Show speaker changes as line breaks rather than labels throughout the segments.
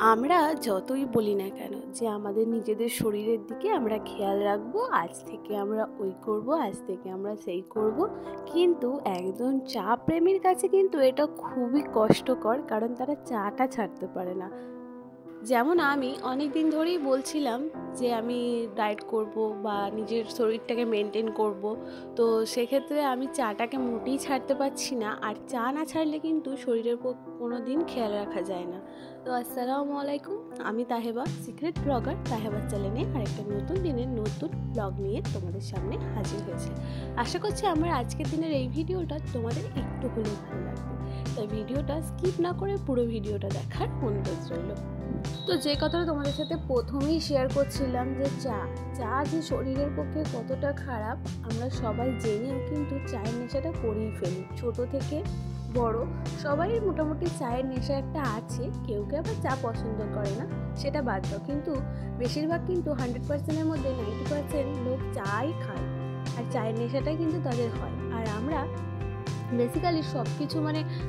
আমরা যতই বলি না কেন যে আমাদের নিজেদের শরীরের দিকে আমরা খেয়াল রাখবো, আজ থেকে আমরা ওই করব, আজ থেকে আমরা সেই করব, কিন্তু একজন চা প্রেমীর কাছে কিন্তু এটা খুবই কষ্টকর, কারণ তারা চাটা ছাড়তে পারে না। যেমন আমি অনেক দিন ধরেই বলছিলাম যে আমি ডায়েট করব বা নিজের শরীরটাকে মেনটেন করব, তো সেক্ষেত্রে আমি চাটাকে মোটেই ছাড়তে পারছি না। আর চা না ছাড়লে কিন্তু শরীরের কোনো দিন খেয়াল রাখা যায় না। তো আসসালামু আলাইকুম, আমি তাহেবা, সিক্রেট ব্লগার তাহেবার চ্যানেলে আরেকটা নতুন দিনের নতুন ব্লগ নিয়ে তোমাদের সামনে হাজির হয়েছে। আশা করছি আমার আজকের দিনের এই ভিডিওটা তোমাদের একটু হলেও ভালো লাগবে, তাই ভিডিওটা স্কিপ না করে পুরো ভিডিওটা দেখার অনুরোধ রইল। তো যে কথাটা তোমাদের সাথে প্রথমেই শেয়ার করছিলাম যে চা যে শরীরের পক্ষে কতটা খারাপ আমরা সবাই জেনেও কিন্তু চায়ের নেশাটা করেই ফেলি। ছোট থেকে বড় সবাই মোটামুটি চায়ের নেশা একটা আছে। কেউ কেউ আবার চা পছন্দ করে না, সেটা বাদ দাও, কিন্তু বেশিরভাগ কিন্তু 100%-এর মধ্যে 90% লোক চাই খায়, আর চায়ের নেশাটাই কিন্তু তাদের হয়। আর আমরা বেসিক্যালি সব কিছু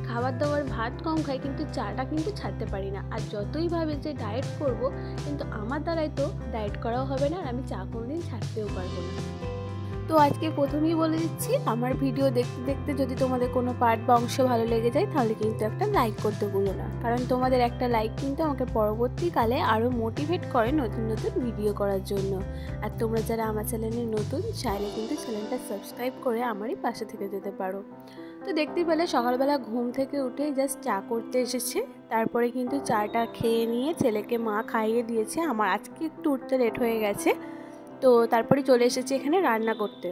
খাবার দাবার ভাত কম খাই, কিন্তু চাটা কিন্তু ছাড়তে পারি না। আর যতই ভাবে যে ডায়েট করব, কিন্তু আমার দ্বারাই তো ডায়েট করাও হবে না, আর আমি চা কোনোদিন ছাড়তেও পারবো না। তো আজকে প্রথমেই বলে দিচ্ছি, আমার ভিডিও দেখতে দেখতে যদি তোমাদের কোনো পার্ট বা অংশ ভালো লেগে যায় তাহলে কিন্তু একটা লাইক করতে ভুলো না, কারণ তোমাদের একটা লাইক কিন্তু আমাকে পরবর্তীকালে আরও মোটিভেট করে নতুন নতুন ভিডিও করার জন্য। আর তোমরা যারা আমার চ্যানেলে নতুন, চাইলে কিন্তু চ্যানেলটা সাবস্ক্রাইব করে আমারই পাশে থেকে যেতে পারো। তো দেখতেই পেলে সকালবেলা ঘুম থেকে উঠে জাস্ট চা করতে এসেছে, তারপরে কিন্তু চাটা খেয়ে নিয়ে ছেলেকে মা খাইয়ে দিয়েছে। আমার আজকে একটু উঠতে লেট হয়ে গেছে, তো তারপরে চলে এসেছি এখানে রান্না করতে।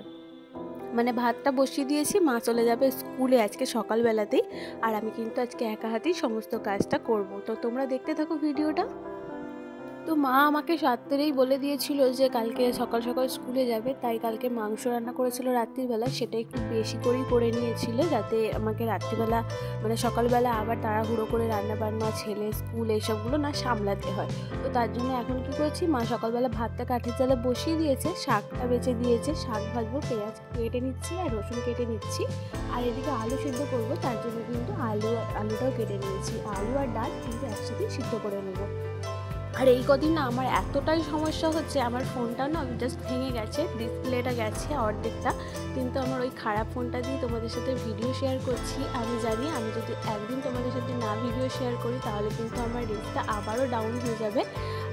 ভাতটা বসিয়ে দিয়েছি, মা চলে যাবে স্কুলে আজকে সকালবেলাতেই, আর আমি কিন্তু আজকে একা হাতেই সমস্ত কাজটা করব। তো তোমরা দেখতে থাকো ভিডিওটা। তো মা আমাকে রাত্রেই বলে দিয়েছিল যে কালকে সকাল সকাল স্কুলে যাবে, তাই কালকে মাংস রান্না করেছিল রাত্রিবেলা, সেটা একটু বেশি করেই করে নিয়েছিল, যাতে আমাকে রাত্রিবেলা সকালবেলা আবার তাড়াহুড়ো করে রান্না বান্না, ছেলে স্কুল এইসবগুলো না সামলাতে হয়। তো তার জন্য এখন কি করেছি, মা সকালবেলা ভাতটা কাঠের জালে বসিয়ে দিয়েছে, শাকটা বেছে দিয়েছে, শাক ভাজবো, পেঁয়াজ কেটে নিচ্ছি আর রসুন কেটে নিচ্ছি, আর এদিকে আলু সিদ্ধ করবো, তার জন্য কিন্তু আলুটাও কেটে নিয়েছি। আলু আর ডাল কিন্তু একসাথেই সিদ্ধ করে নেবো। আর এই কদিন না আমার এতটাই সমস্যা হচ্ছে, আমার ফোনটা না জাস্ট ভেঙে গেছে, ডিসপ্লেটা গেছে অর্ধেকটা, কিন্তু আমার ওই খারাপ ফোনটা দিয়ে তোমাদের সাথে ভিডিও শেয়ার করছি। আমি জানি আমি যদি একদিন তোমাদের সাথে না ভিডিও শেয়ার করি তাহলে কিন্তু আমার রিলসটা আবারও ডাউন হয়ে যাবে,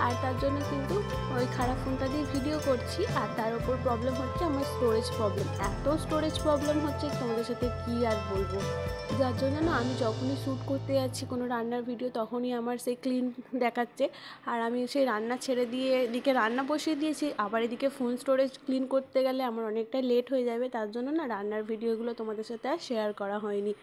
আর তার জন্য কিন্তু ওই খারাপ ফোনটা দিয়ে ভিডিও করছি। আর তার উপর প্রবলেম হচ্ছে আমার স্টোরেজ প্রবলেম, এত স্টোরেজ প্রবলেম হচ্ছে তোমাদের সাথে কি আর বলবো, যার জন্য না আমি যখনই শ্যুট করতে যাচ্ছি কোনো রান্নার ভিডিও তখনই আমার সেই ক্লিন দেখাচ্ছে, আর আমি সেই রান্না ছেড়ে দিয়ে এদিকে রান্না বসিয়ে দিয়েছি, আবার এদিকে ফোন স্টোরেজ ক্লিন করতে গেলে আমার অনেকটাই লেট হয়ে যাবে, তার জন্য না রান্নার ভিডিওগুলো তোমাদের সাথে আর শেয়ার করা হয়নি।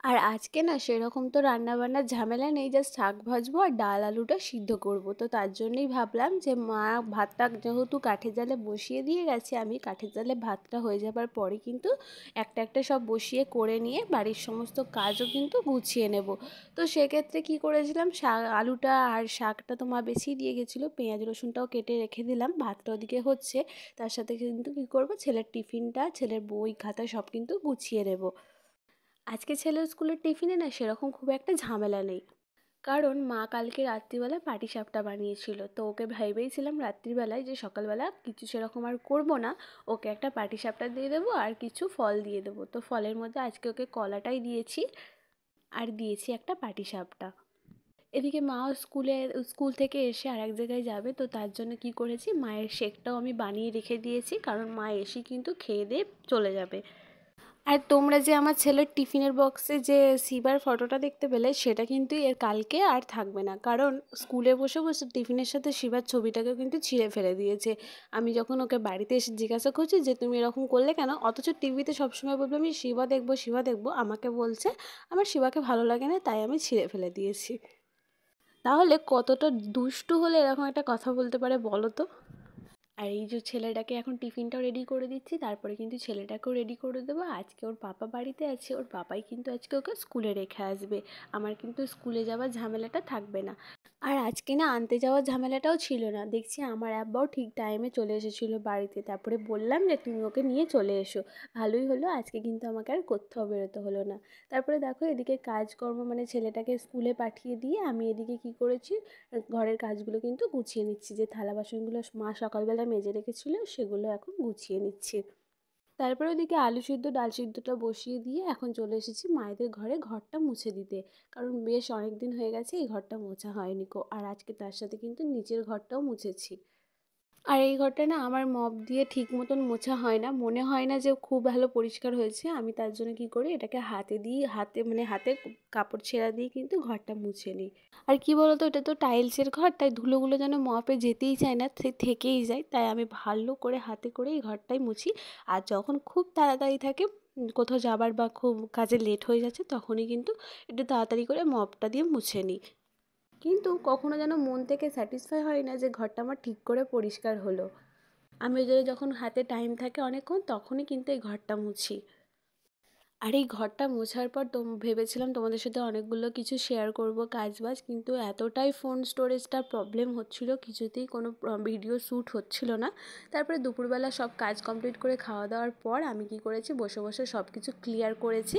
আর আজকে না সেরকম তো রান্নাবান্নার ঝামেলা নেই, জাস্ট শাক ভাজবো আর ডাল আলুটা সিদ্ধ করব। তো তার জন্যই ভাবলাম যে মা ভাতটা যেহেতু কাঠের জালে বসিয়ে দিয়ে গেছে, আমি কাঠের জালে ভাতটা হয়ে যাবার পরে কিন্তু একটা একটা সব বসিয়ে করে নিয়ে বাড়ির সমস্ত কাজও কিন্তু গুছিয়ে নেব। তো সেক্ষেত্রে কি করেছিলাম, আলুটা আর শাকটা তো মা বেছেই দিয়ে গেছিলো, পেঁয়াজ রসুনটাও কেটে রেখে দিলাম, ভাতটা ওদিকে হচ্ছে, তার সাথে কিন্তু কী করবো, ছেলের টিফিনটা, ছেলের বই খাতা সব কিন্তু গুছিয়ে নেবো। আজকে ছেলের স্কুলের টিফিনে না সেরকম খুব একটা ঝামেলা নেই, কারণ মা কালকে রাত্রিবেলা পাটিসাপটা বানিয়েছিল, তো ওকে ভেবেইছিলাম রাত্রিবেলায় যে সকালবেলা কিছু সেরকম আর করব না, ওকে একটা পাটিসাপটা দিয়ে দেবো আর কিছু ফল দিয়ে দেবো। তো ফলের মধ্যে আজকে ওকে কলাটাই দিয়েছি, আর দিয়েছি একটা পাটিসাপটা। এদিকে মা স্কুল থেকে এসে আর এক জায়গায় যাবে, তো তার জন্য কি করেছি, মায়ের শেকটাও আমি বানিয়ে রেখে দিয়েছি, কারণ মা এসে কিন্তু খেয়ে দিয়ে চলে যাবে। আর তোমরা যে আমার ছেলের টিফিনের বক্সে যে শিবার ফটোটা দেখতে পেলে, সেটা কিন্তু এর কালকে আর থাকবে না, কারণ স্কুলে বসে বসে টিফিনের সাথে শিবার ছবিটাকেও কিন্তু ছিঁড়ে ফেলে দিয়েছে। আমি যখন ওকে বাড়িতে এসে জিজ্ঞাসা করছি যে তুমি এরকম করলে কেন, অথচ টিভিতে সবসময় বলবো আমি শিবা দেখবো শিবা দেখবো, আমাকে বলছে আমার শিবাকে ভালো লাগে না তাই আমি ছিঁড়ে ফেলে দিয়েছি। তাহলে কতটা দুষ্টু হলে এরকম একটা কথা বলতে পারে বলো তো। আর এই যে ছেলেটাকে এখন টিফিনটাও রেডি করে দিচ্ছি, তারপরে কিন্তু ছেলেটাকেও রেডি করে দেবো। আজকে ওর পাপা বাড়িতে আছে, ওর পাপাই কিন্তু আজকে ওকে স্কুলে রেখে আসবে, আমার কিন্তু স্কুলে যাওয়ার ঝামেলাটা থাকবে না। আর আজকে না আনতে যাওয়ার ঝামেলাটাও ছিল না, দেখছি আমার আব্বাও ঠিক টাইমে চলে এসেছিলো বাড়িতে। তারপরে বললাম যে তুমি ওকে নিয়ে চলে এসো, ভালোই হলো, আজকে কিন্তু আমাকে আর কোথাও বেরোতে হলো না। তারপরে দেখো এদিকে কাজকর্ম মানে ছেলেটাকে স্কুলে পাঠিয়ে দিয়ে আমি এদিকে কি করেছি, ঘরের কাজগুলো কিন্তু গুছিয়ে নিচ্ছি, যে থালা বাসনগুলো মা সকালবেলা মেজে রেখেছিলো সেগুলো এখন গুছিয়ে নিচ্ছি। তারপরে ওদিকে আলু সিদ্ধ ডাল সিদ্ধটা বসিয়ে দিয়ে এখন চলে এসেছি মায়েদের ঘরে ঘরটা মুছে দিতে, কারণ বেশ অনেক দিন হয়ে গেছে এই ঘরটা মোছা হয়নি কো। আর আজকে তার সাথে কিন্তু নিচের ঘরটাও মুছেছি। আর এই ঘরটা না আমার মপ দিয়ে ঠিক মতন মোছা হয় না, মনে হয় না যে খুব ভালো পরিষ্কার হয়েছে। আমি তার জন্য কি করি, এটাকে হাতে দিয়ে হাতে কাপড় ছেঁড়া দিয়ে কিন্তু ঘরটা মুছে নিই। আর কি বলতো, এটা তো টাইলসের ঘর, তাই ধুলোগুলো যেন মপে যেতেই চায় না, সে থেকেই যায়। তাই আমি ভালো করে হাতে করে এই ঘরটাই মুছি। আর যখন খুব তাড়াতাড়ি থাকে, কোথাও যাবার বা খুব কাজে লেট হয়ে যাচ্ছে, তখনই কিন্তু একটু তাড়াতাড়ি করে মপটা দিয়ে মুছে নিই। কিন্তু কখনো যেন মন থেকে স্যাটিসফাই হয় না যে ঘরটা আমার ঠিক করে পরিষ্কার হলো। আমি ওই জন্য যখন হাতে টাইম থাকে অনেকক্ষণ, তখনই কিন্তু এই ঘরটা মুছি। আর এই ঘরটা মোছার পর ভেবেছিলাম তোমাদের সাথে অনেকগুলো কিছু শেয়ার করব কাজবাজ, কিন্তু এতটাই ফোন স্টোরেজটা প্রবলেম হচ্ছিল, কিছুতেই কোনো ভিডিও শ্যুট হচ্ছিল না। তারপরে দুপুরবেলা সব কাজ কমপ্লিট করে খাওয়া দাওয়ার পর আমি কি করেছি, বসে বসে সব কিছু ক্লিয়ার করেছি।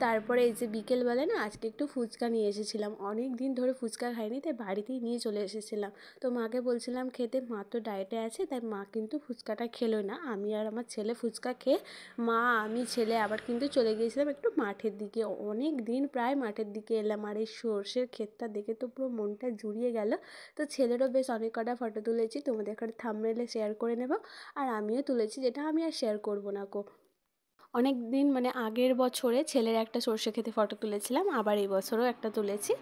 তারপরে এই যে বিকেলবেলা না আজকে একটু ফুচকা নিয়ে এসেছিলাম, অনেক দিন ধরে ফুচকা খাইনি, তাই বাড়িতেই নিয়ে চলে এসেছিলাম। তো মাকে বলছিলাম খেতে, মা তো ডায়েটে আছে, তাই মা কিন্তু ফুচকাটা খেলো না। আমি আর আমার ছেলে ফুচকা খেয়ে মা আমি ছেলে আবার কিন্তু চলে গিয়েছিলাম একটু মাঠের দিকে। অনেক দিন প্রায় মাঠের দিকে এলাম, আর এই সর্ষের ক্ষেতটা দেখে তো পুরো মনটা জুড়িয়ে গেল। তো ছেলেরও বেশ অনেক কটা ফটো তুলেছি, তোমাদের এখানে থাম্বনেইলে শেয়ার করে নেব। আর আমিও তুলেছি, যেটা আমি আর শেয়ার করব না কো। অনেক দিন মানে আগের বছরে ছেলের একটা সর্ষে ক্ষেতে ফটো তুলেছিলাম, আবার এই বছরও একটা তুলেছি।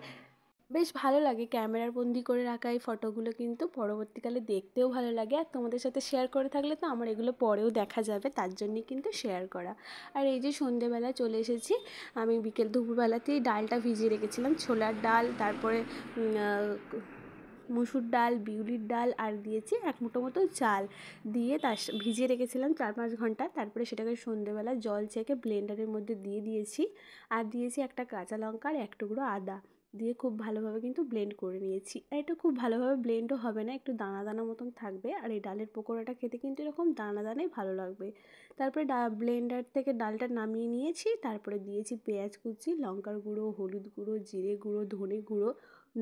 বেশ ভালো লাগে ক্যামেরার বন্দি করে রাখা এই ফটোগুলো, কিন্তু পরবর্তীকালে দেখতেও ভালো লাগে। আর তোমাদের সাথে শেয়ার করে থাকলে তো আমার এগুলো পরেও দেখা যাবে, তার জন্যই কিন্তু শেয়ার করা। আর এই যে সন্ধেবেলা চলে এসেছি, আমি দুপুরবেলাতেই ডালটা ভিজিয়ে রেখেছিলাম, ছোলার ডাল, তারপরে মুসুর ডাল, বিউলির ডাল, আর দিয়েছি এক মুঠো মতো চাল দিয়ে ভিজিয়ে রেখেছিলাম 4-5 ঘন্টা। তারপরে সেটাকে সন্ধেবেলা জল ছেঁকে ব্লেন্ডারের মধ্যে দিয়ে দিয়েছি। আর দিয়েছি একটা কাঁচা লঙ্কা আর এক টুকরো আদা দিয়ে খুব ভালোভাবে কিন্তু ব্লেন্ড করে নিয়েছি। আর এটা খুব ভালোভাবে ব্লেন্ডও হবে না, একটু দানা দানা মতন থাকবে। আর এই ডালের পকোড়াটা খেতে কিন্তু এরকম দানা দানাই ভালো লাগবে। তারপরে ব্লেন্ডার থেকে ডালটা নামিয়ে নিয়েছি, তারপরে দিয়েছি পেঁয়াজ কুচি, লঙ্কার গুঁড়ো, হলুদ গুঁড়ো, জিরে গুঁড়ো, ধনে গুঁড়ো,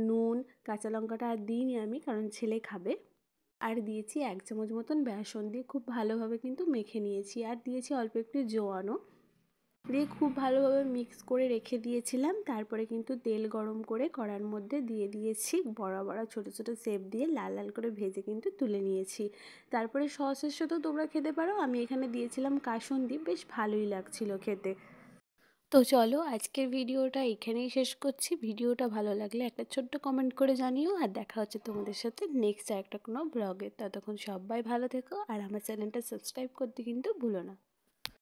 নুন, কাঁচা লঙ্কাটা আর দিইনি আমি, কারণ ছেলে খাবে। আর দিয়েছি 1 চামচ মতন বেসন, দিয়ে খুব ভালোভাবে কিন্তু মেখে নিয়েছি। আর দিয়েছি অল্প একটু জোয়ানও, দিয়ে খুব ভালোভাবে মিক্স করে রেখে দিয়েছিলাম। তারপরে কিন্তু তেল গরম করে কড়ার মধ্যে দিয়ে দিয়েছি, বড় বড় ছোট ছোট শেপ দিয়ে লাল লাল করে ভেজে কিন্তু তুলে নিয়েছি। তারপরে সসের সাথেও তোমরা খেতে পারো, আমি এখানে দিয়েছিলাম কাসুন্দি, বেশ ভালোই লাগছিল খেতে। তো চলো আজকের ভিডিওটা এখানেই শেষ করছি। ভিডিওটা ভালো লাগলে একটা ছোট্ট কমেন্ট করে জানিও, আর দেখা হচ্ছে তোমাদের সাথে নেক্সট একটা কোনো ব্লগে। ততক্ষণ সবাই ভালো থেকো, আর আমার চ্যানেলটা সাবস্ক্রাইব করতে কিন্তু ভুলো না।